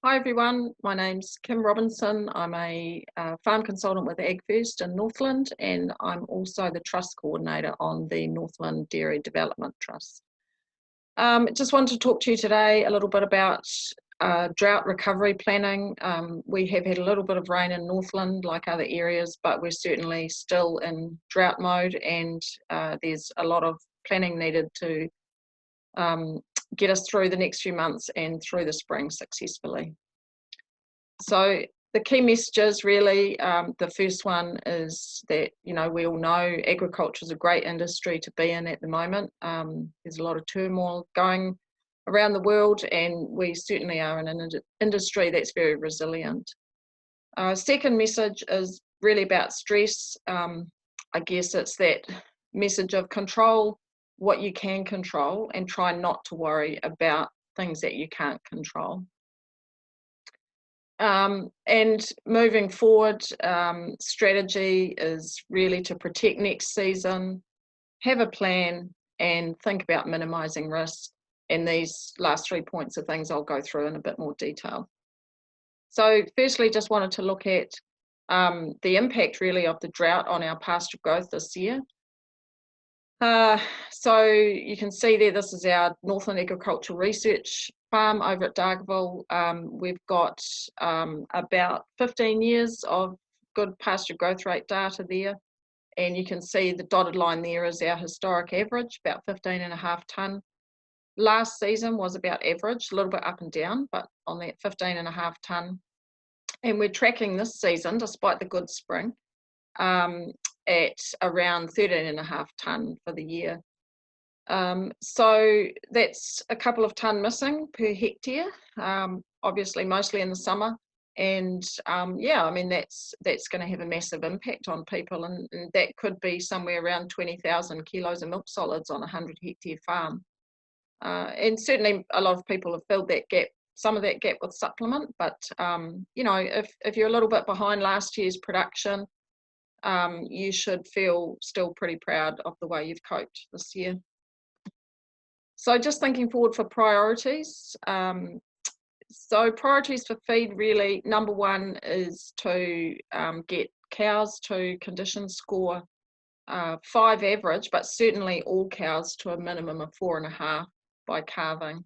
Hi everyone, my name's Kim Robinson. I'm a farm consultant with AgFirst in Northland, and I'm also the trust coordinator on the Northland Dairy Development Trust. Just wanted to talk to you today a little bit about drought recovery planning. We have had a little bit of rain in Northland like other areas, but we're certainly still in drought mode, and there's a lot of planning needed to get us through the next few months and through the spring successfully. So the key messages really, the first one is that, we all know agriculture is a great industry to be in at the moment. There's a lot of turmoil going around the world, and we certainly are in an industry that's very resilient. Second message is really about stress. I guess it's that message of control what you can control and try not to worry about things that you can't control. And moving forward, strategy is really to protect next season, have a plan, and think about minimising risk. And these last 3 points are things I'll go through in a bit more detail. So firstly, just wanted to look at the impact really of the drought on our pasture growth this year. So you can see there, this is our Northland Agricultural Research farm over at Dargaville. We've got about 15 years of good pasture growth rate data there, and you can see the dotted line there is our historic average, about 15.5 tonne. Last season was about average, a little bit up and down, but on that 15.5 tonne. And we're tracking this season, despite the good spring, at around 13.5 tonne for the year. So that's a couple of tonne missing per hectare, obviously mostly in the summer. And yeah, I mean, that's going to have a massive impact on people, and that could be somewhere around 20,000 kilos of milk solids on a 100 hectare farm. And certainly a lot of people have filled that gap, some of that gap with supplement, but if you're a little bit behind last year's production, you should feel still pretty proud of the way you've coped this year. So just thinking forward for priorities. So priorities for feed, really, number one is to get cows to condition score 5 average, but certainly all cows to a minimum of 4.5 by calving.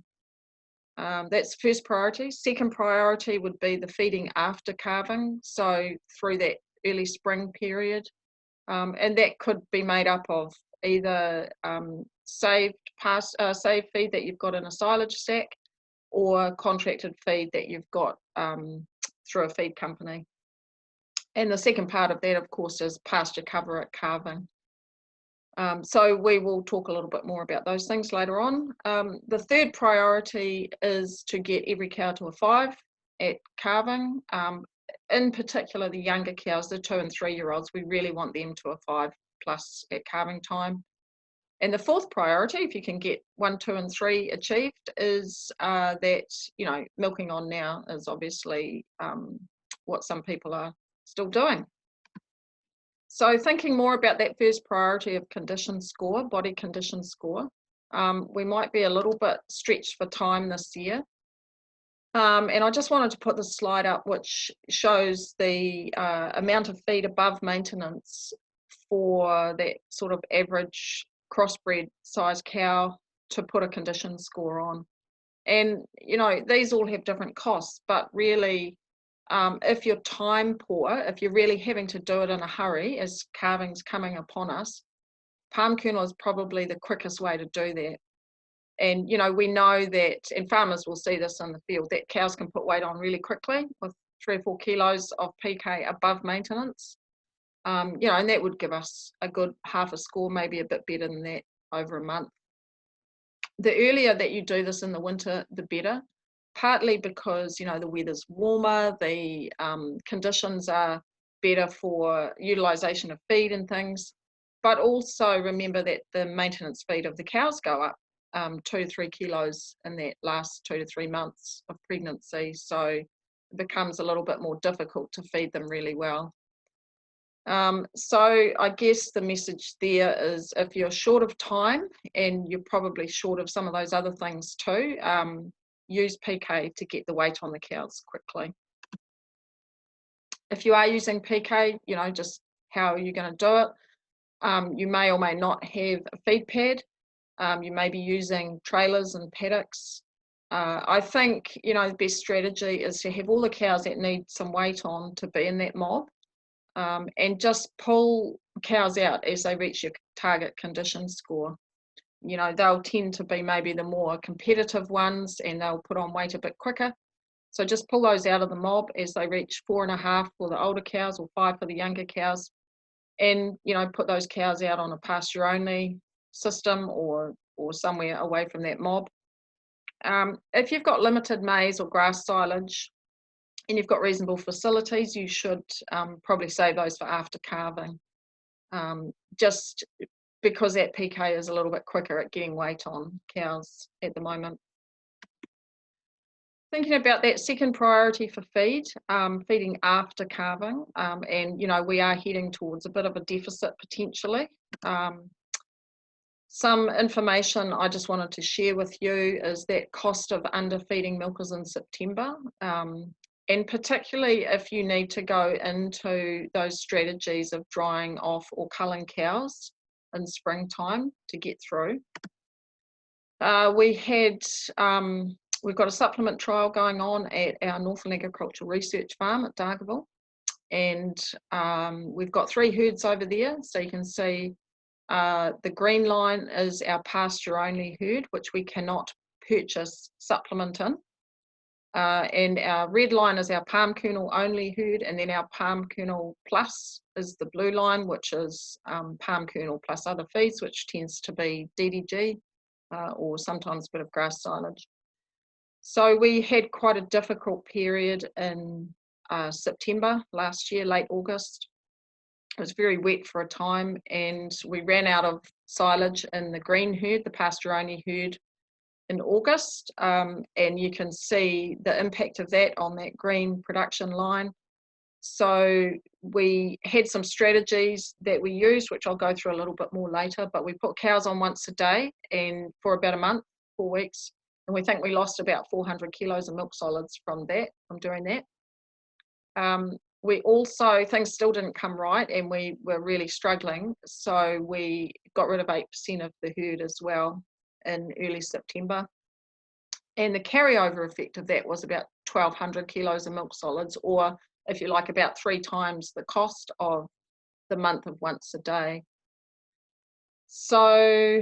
That's first priority. Second priority would be the feeding after calving, so through that early spring period. And that could be made up of either saved feed that you've got in a silage sack, or contracted feed that you've got through a feed company. And the second part of that, of course, is pasture cover at calving. So we will talk a little bit more about those things later on. The third priority is to get every cow to a 5 at calving. In particular, the younger cows, the 2 and 3 year olds, we really want them to a 5+ at calving time. And the fourth priority, if you can get 1, 2, and 3 achieved, is that, milking on now is obviously what some people are still doing. So thinking more about that first priority of condition score, body condition score, we might be a little bit stretched for time this year. And I just wanted to put this slide up, which shows the amount of feed above maintenance for that sort of average crossbred size cow to put a condition score on. And, these all have different costs, but really, if you're time poor, if you're really having to do it in a hurry as calving's coming upon us, palm kernel is probably the quickest way to do that. And, we know that, and farmers will see this in the field, that cows can put weight on really quickly with 3 or 4 kilos of PK above maintenance. And that would give us a good half a score, maybe a bit better than that over a month. The earlier that you do this in the winter, the better, partly because, the weather's warmer, the conditions are better for utilisation of feed and things, but also remember that the maintenance feed of the cows go up 2 to 3 kilos in that last 2 to 3 months of pregnancy, so it becomes a little bit more difficult to feed them really well. So I guess the message there is, if you're short of time, and you're probably short of some of those other things too, use PK to get the weight on the cows quickly. If you are using PK, you know, just how are you going to do it? You may or may not have a feed pad. You may be using trailers and paddocks. I think, you know, the best strategy is to have all the cows that need some weight on to be in that mob, and just pull cows out as they reach your target condition score. You know, they'll tend to be maybe the more competitive ones, and they'll put on weight a bit quicker. So just pull those out of the mob as they reach 4.5 for the older cows or 5 for the younger cows, and, you know, put those cows out on a pasture only system or somewhere away from that mob. If you've got limited maize or grass silage and you've got reasonable facilities, you should probably save those for after calving, just because that PK is a little bit quicker at getting weight on cows at the moment. Thinking about that second priority for feed, feeding after calving, and, you know, we are heading towards a bit of a deficit potentially. Some information I just wanted to share with you is that cost of underfeeding milkers in September, and particularly if you need to go into those strategies of drying off or culling cows in springtime to get through. We've got a supplement trial going on at our Northland Agricultural Research Farm at Dargaville, and we've got 3 herds over there. So you can see the green line is our pasture only herd, which we cannot purchase supplement in, and our red line is our palm kernel only herd, and then our palm kernel plus is the blue line, which is palm kernel plus other feeds, which tends to be DDG or sometimes a bit of grass silage. So we had quite a difficult period in September last year, late August. It was very wet for a time, and we ran out of silage in the green herd, the pasture only herd, in August, and you can see the impact of that on that green production line. So we had some strategies that we used, which I'll go through a little bit more later, but we put cows on once a day and for about a month, 4 weeks, and we think we lost about 400 kilos of milk solids from doing that. We also, things still didn't come right, and we were really struggling, so we got rid of 8% of the herd as well in early September. And the carryover effect of that was about 1,200 kilos of milk solids, or if you like, about 3 times the cost of the month of once a day. So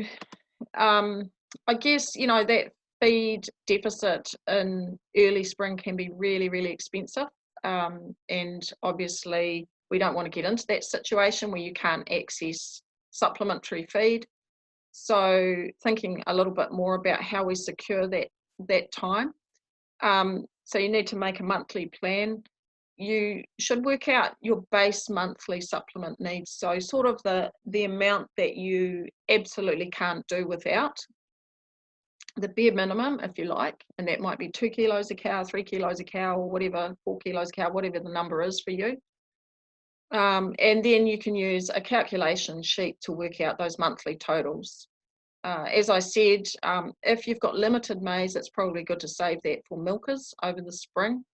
I guess, you know, that feed deficit in early spring can be really, really expensive. And obviously we don't want to get into that situation where you can't access supplementary feed. So thinking a little bit more about how we secure that time. So you need to make a monthly plan. You should work out your base monthly supplement needs. So sort of the amount that you absolutely can't do without, the bare minimum, if you like, and that might be 2 kilos a cow, 3 kilos a cow, or whatever, 4 kilos a cow, whatever the number is for you. And then you can use a calculation sheet to work out those monthly totals. As I said, if you've got limited maize, it's probably good to save that for milkers over the spring.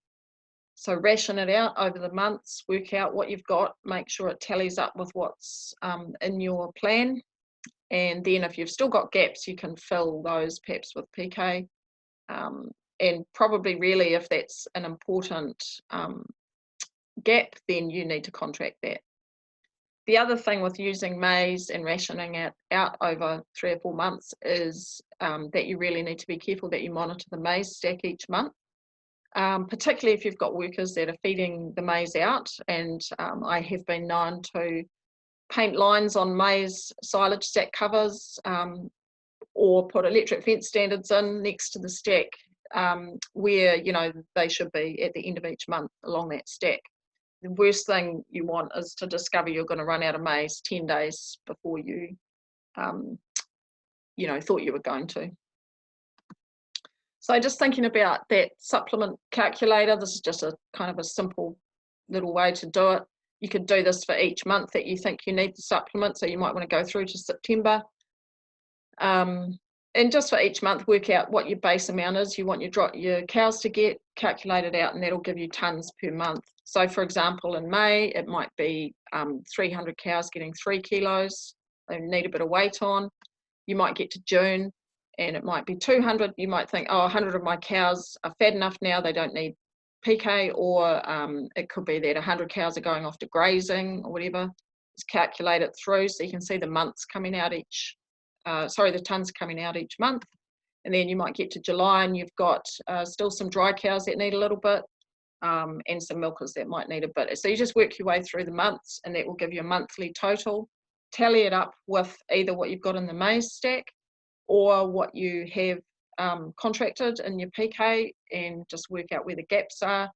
So ration it out over the months, work out what you've got, make sure it tallies up with what's in your plan. And then if you've still got gaps, you can fill those perhaps with PK. And probably really, if that's an important gap, then you need to contract that. The other thing with using maize and rationing it out over 3 or 4 months is that you really need to be careful that you monitor the maize stack each month, particularly if you've got workers that are feeding the maize out. And I have been known to paint lines on maize silage stack covers, or put electric fence standards in next to the stack where, you know, they should be at the end of each month along that stack. The worst thing you want is to discover you're going to run out of maize 10 days before you, you know, thought you were going to. So just thinking about that supplement calculator, this is just a kind of a simple little way to do it. You could do this for each month that you think you need the supplement, so you might want to go through to September. And just for each month, work out what your base amount is you want your cows to get, calculate it out, and that'll give you tonnes per month. So for example, in May, it might be 300 cows getting 3 kilos. They need a bit of weight on. You might get to June and it might be 200. You might think, oh, 100 of my cows are fat enough now, they don't need PK, or it could be that 100 cows are going off to grazing or whatever. Just calculate it through so you can see the months coming out each, the tonnes coming out each month. And then you might get to July and you've got still some dry cows that need a little bit, and some milkers that might need a bit. So you just work your way through the months, and that will give you a monthly total. Tally it up with either what you've got in the maize stack or what you have contracted in your PK, and just work out where the gaps are.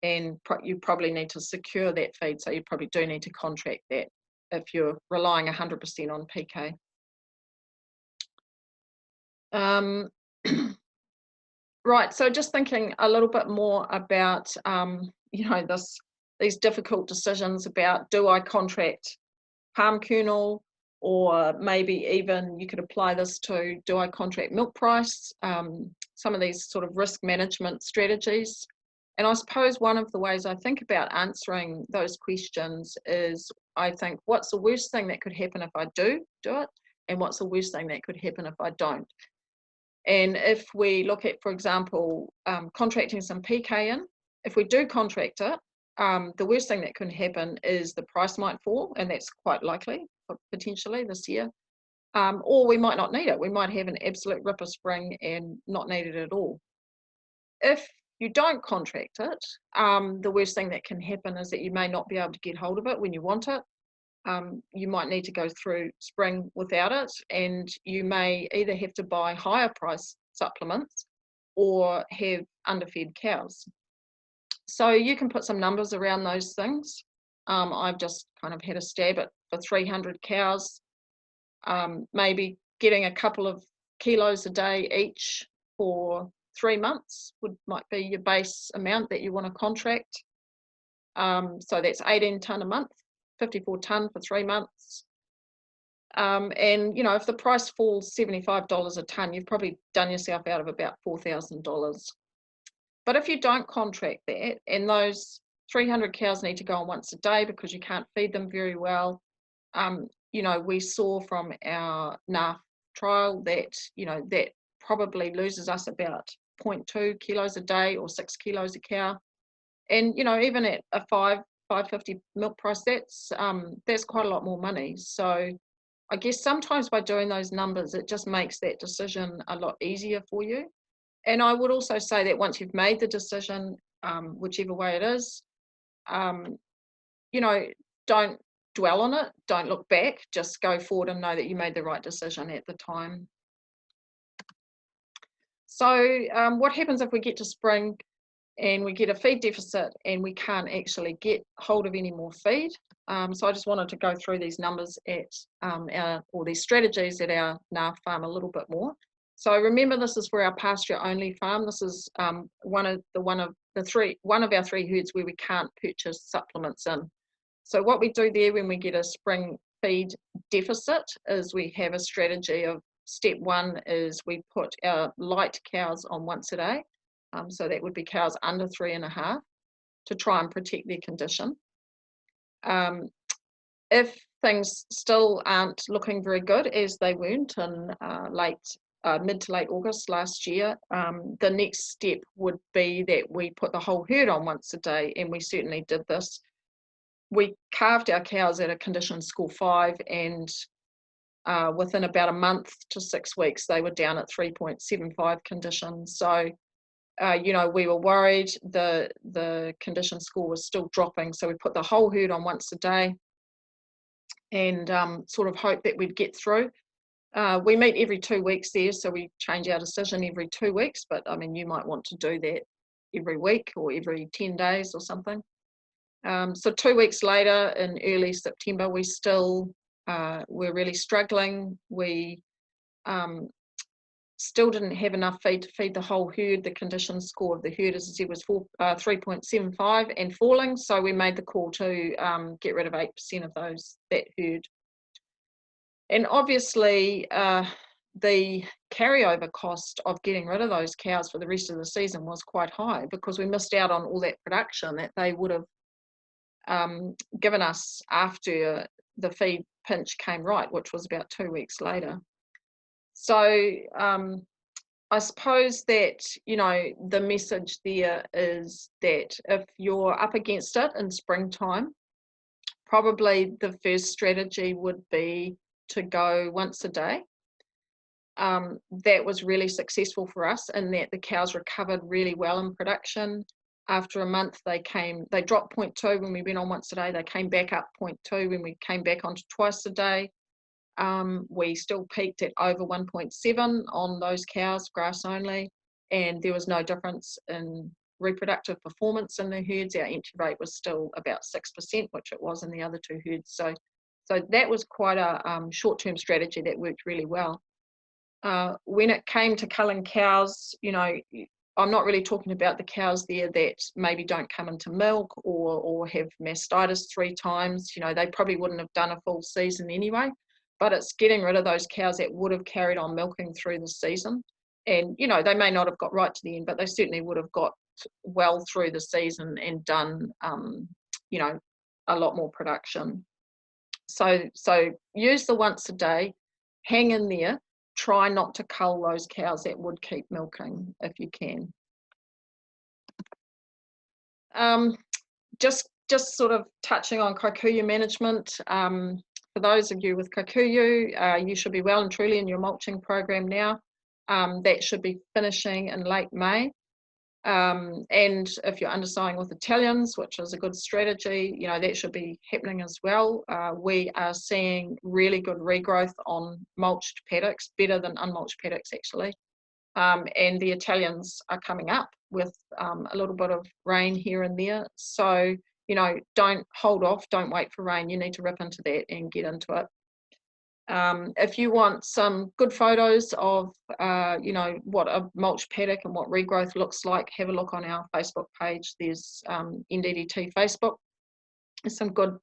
And you probably need to secure that feed, so you probably do need to contract that if you're relying 100% on PK. Right, so just thinking a little bit more about these difficult decisions about, do I contract palm kernel, or maybe even you could apply this to, do I contract milk price? Some of these sort of risk management strategies. And I suppose one of the ways I think about answering those questions is, I think, what's the worst thing that could happen if I do it? And what's the worst thing that could happen if I don't? And if we look at, for example, contracting some PK in, if we do contract it, the worst thing that can happen is the price might fall, and that's quite likely potentially this year. Or we might not need it. We might have an absolute ripper spring and not need it at all. If you don't contract it, the worst thing that can happen is that you may not be able to get hold of it when you want it. You might need to go through spring without it, and you may either have to buy higher price supplements or have underfed cows. So you can put some numbers around those things. I've just kind of had a stab at, for 300 cows, maybe getting a couple of kilos a day each for 3 months might be your base amount that you want to contract. So that's 18 tonne a month, 54 tonne for 3 months. And if the price falls $75 a tonne, you've probably done yourself out of about $4,000. But if you don't contract that, and those 300 cows need to go on once a day because you can't feed them very well, we saw from our NAF trial that, that probably loses us about 0.2 kilos a day or 6 kilos a cow. And, even at a $5.50 milk price, that's quite a lot more money. So I guess sometimes by doing those numbers, it just makes that decision a lot easier for you. And I would also say that once you've made the decision, whichever way it is, don't dwell on it, don't look back, just go forward and know that you made the right decision at the time. So what happens if we get to spring and we get a feed deficit and we can't actually get hold of any more feed? So I just wanted to go through these numbers at these strategies at our NAF farm a little bit more. So remember, this is for our pasture only farm. This is one of our 3 herds where we can't purchase supplements in. So what we do there when we get a spring feed deficit is we have a strategy of, step 1 is we put our light cows on once a day. So that would be cows under 3.5 to try and protect their condition. If things still aren't looking very good, as they weren't in mid to late August last year, the next step would be that we put the whole herd on once a day, and we certainly did this. We calved our cows at a condition score 5, and within about a month to 6 weeks, they were down at 3.75 condition. So, we were worried the condition score was still dropping. So we put the whole herd on once a day and sort of hope that we'd get through. We meet every 2 weeks there, so we change our decision every 2 weeks, but I mean, you might want to do that every week or every 10 days or something. So 2 weeks later, in early September, we still we're really struggling. We still didn't have enough feed to feed the whole herd. The condition score of the herd, as I said, was 3.75 and falling. So we made the call to get rid of 8% of that herd. And obviously, the carryover cost of getting rid of those cows for the rest of the season was quite high, because we missed out on all that production that they would have given us after the feed pinch came right, which was about 2 weeks later. So I suppose that, you know, the message there is that if you're up against it in springtime, probably the first strategy would be to go once a day. That was really successful for us, in that the cows recovered really well in production. After a month, they dropped 0.2 when we went on once a day. They came back up 0.2 when we came back onto twice a day. We still peaked at over 1.7 on those cows, grass only, and there was no difference in reproductive performance in the herds. Our entry rate was still about 6%, which it was in the other two herds. So that was quite a short-term strategy that worked really well. When it came to culling cows, you know, I'm not really talking about the cows there that maybe don't come into milk or have mastitis 3 times. You know, they probably wouldn't have done a full season anyway, but it's getting rid of those cows that would have carried on milking through the season. And, you know, they may not have got right to the end, but they certainly would have got well through the season and done, you know, a lot more production. So use the once a day, hang in there. Try not to cull those cows that would keep milking if you can. Just sort of touching on kikuyu management. For those of you with kikuyu, you should be well and truly in your mulching program now. That should be finishing in late May. And if you're undersowing with Italians, which is a good strategy, you know, that should be happening as well. We are seeing really good regrowth on mulched paddocks, better than unmulched paddocks actually. And the Italians are coming up with a little bit of rain here and there. So, you know, don't hold off, don't wait for rain. You need to rip into that and get into it. If you want some good photos of, you know, what a mulch paddock and what regrowth looks like, have a look on our Facebook page. There's NDDT Facebook. There's some good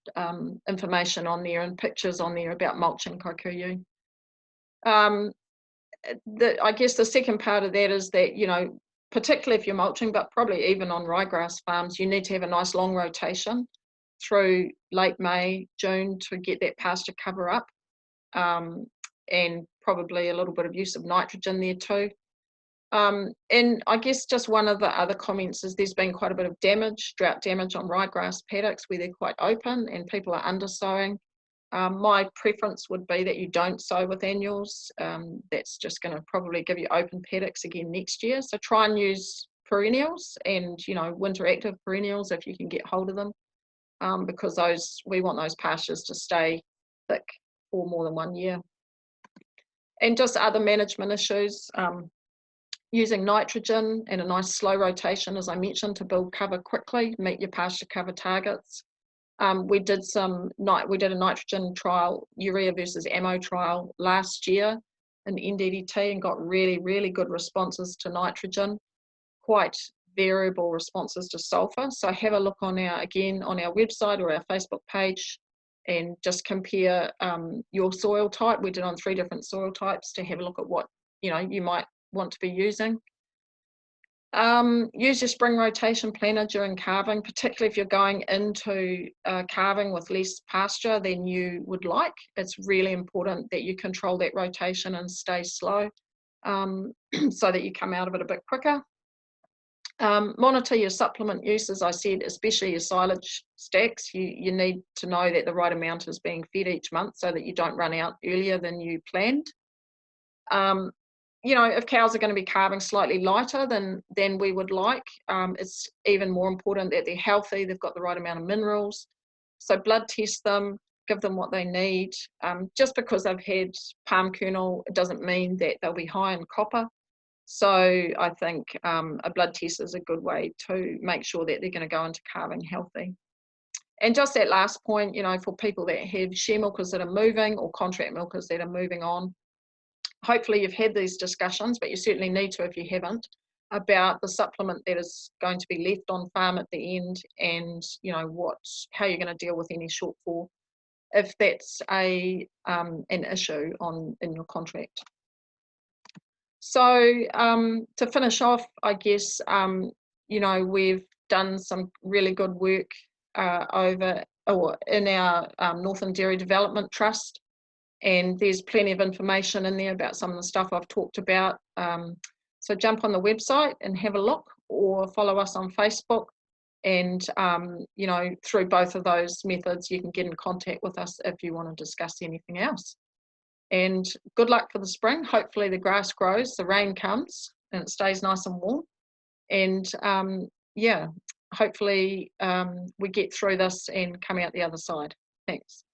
information on there and pictures on there about mulching kikuyu. I guess the second part of that is that, you know, particularly if you're mulching, but probably even on ryegrass farms, you need to have a nice long rotation through late May, June to get that pasture cover up. And probably a little bit of use of nitrogen there too. And I guess just one of the other comments is there's been quite a bit of damage, drought damage on ryegrass paddocks where they're quite open and people are undersowing. My preference would be that you don't sow with annuals. That's just going to probably give you open paddocks again next year. So try and use perennials and, you know, winter active perennials if you can get hold of them, because we want those pastures to stay thick for more than 1 year. And just other management issues, using nitrogen and a nice slow rotation, as I mentioned, to build cover quickly, meet your pasture cover targets. We did a nitrogen trial, urea versus ammo trial last year in NDDT and got really, really good responses to nitrogen, quite variable responses to sulfur. So have a look on our website or our Facebook page and just compare your soil type. We did on 3 different soil types to have a look at what, you know, you might want to be using. Use your spring rotation planner during calving, particularly if you're going into calving with less pasture than you would like. It's really important that you control that rotation and stay slow so that you come out of it a bit quicker. Monitor your supplement use, as I said, especially your silage stacks. You need to know that the right amount is being fed each month so that you don't run out earlier than you planned. You know, if cows are going to be calving slightly lighter than we would like, it's even more important that they're healthy, they've got the right amount of minerals. So blood test them, give them what they need. Just because they've had palm kernel, it doesn't mean that they'll be high in copper. So I think a blood test is a good way to make sure that they're going to go into calving healthy. And just that last point, you know, for people that have share milkers that are moving or contract milkers that are moving on, hopefully you've had these discussions, but you certainly need to if you haven't, about the supplement that is going to be left on farm at the end, and, you know, how you're going to deal with any shortfall if that's an issue in your contract. So to finish off, I guess, you know, we've done some really good work over or in our Northland Dairy Development Trust, and there's plenty of information in there about some of the stuff I've talked about. So jump on the website and have a look, or follow us on Facebook. And, you know, through both of those methods, you can get in contact with us if you want to discuss anything else. And good luck for the spring. Hopefully the grass grows, the rain comes, and it stays nice and warm. And yeah, hopefully we get through this and come out the other side. Thanks.